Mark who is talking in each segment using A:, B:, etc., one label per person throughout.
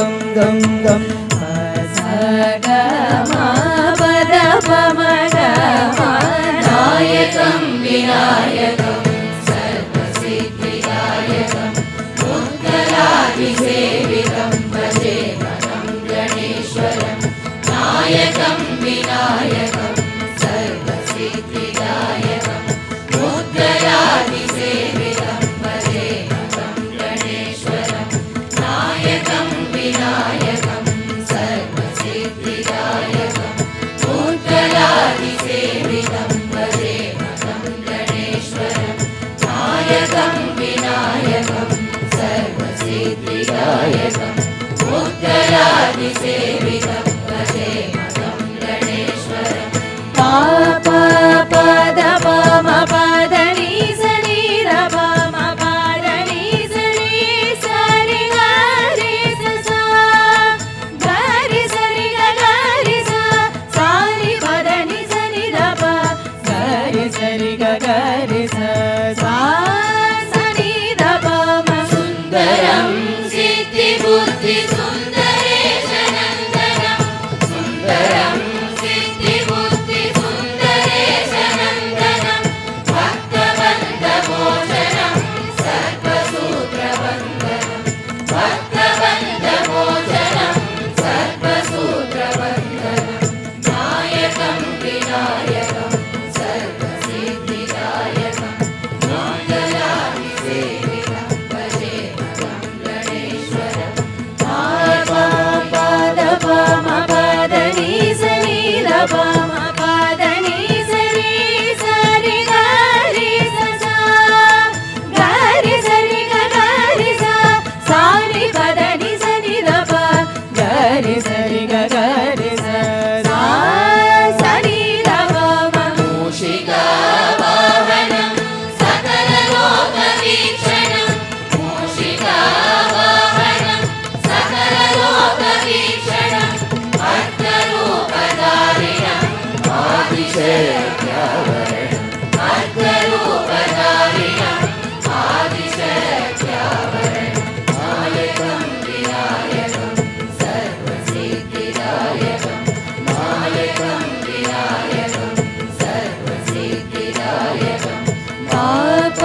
A: గం గం గం సగ మా పద పమ గ మా నాయకం వినాయకం సర్వసిద్ధిదాయకం ముక్తలాభిసేవితం భజే మనం గణేశ్వరం నాయకం వినాయకం సర్వసిద్ధిదాయకం ముక్తలాభిసేవితం భజే మనం గణేశ్వరం నాయకం వినాయకం సర్వసిద్ధిదాయకం ముక్తలాభిసేవితం భజే మనం గణేశ్వరం నాయకం వినాయకం సర్వసిద్ధిదాయకం ముక్తలాభిసేవితం భజే మనం గణేశ్వరం పాప పద పమ పద నీ సని ర పమ పద నీ సని సరి గరి స గరి సరి గరి స సాని పద ని సని ర ప గరి సరి గరి స సా సని ర పమ సుందరం సిద్ధి బుద్ధి సుందరేశ నందనం సుందరం సిద్ధి బుద్ధి సుందరేశ నందనం భక్తబంధ మోచనం సర్వసూత్రబంధనం భక్తబంధ మోచనం సర్వసూత్రబంధనం నాయకం వినాయకం సర్వసిద్ధిదాయకం మంగళాభిసేవితం భజే మనం గణేశ్వరం పాప పద పమ పద నీ సని ర పమ పద నీ సరి సరి గరి స గరి సరి గరి స సాని పద ని సని ర ప గరి సరి గరి స సా సని ర పమ మూషికా వాహనం సకల లోక వీక్షణం మూషికా వాహనం సకల లోక వీక్షణం అర్థరూపధారిణం ఆదిశక్త్యావరణం అర్థరూపధారిణం ఆదిశక్త్యావరణం నాయకం వినాయకం సర్వసిద్ధిదాయకం నాయకం వినాయకం సర్వసిద్ధిదాయకం పాప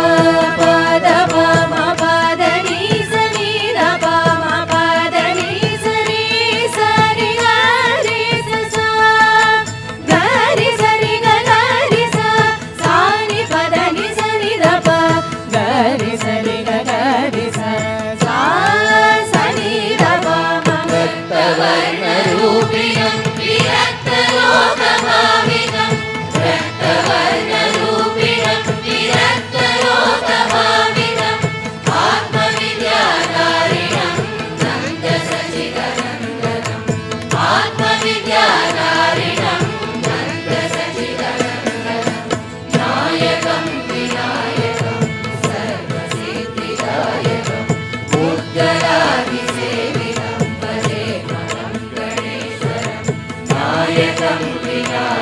A: పద పమ పద నీ సని ర పమ పద నీ సరి సరి గరి స గరి సరి గరి స సాని పద ని సని ర ప గరి సరి గరి స సా సని ర పమ రక్తవర్ణ రూపిణం విరక్తలోకభావితం రక్తవర్ణ రూపిణం విరక్తలోకభావితం ఆత్మవిద్యాధారిణం నంద సచిదానందనం ఆత్మవిద్యాధారిణం నంద సచిదానందనం నాయకం వినాయకం సర్వసిద్ధిదాయకం ముక్తలాభిసేవితం భజే మనం గణేశ్వరం నాయకం వినాయకం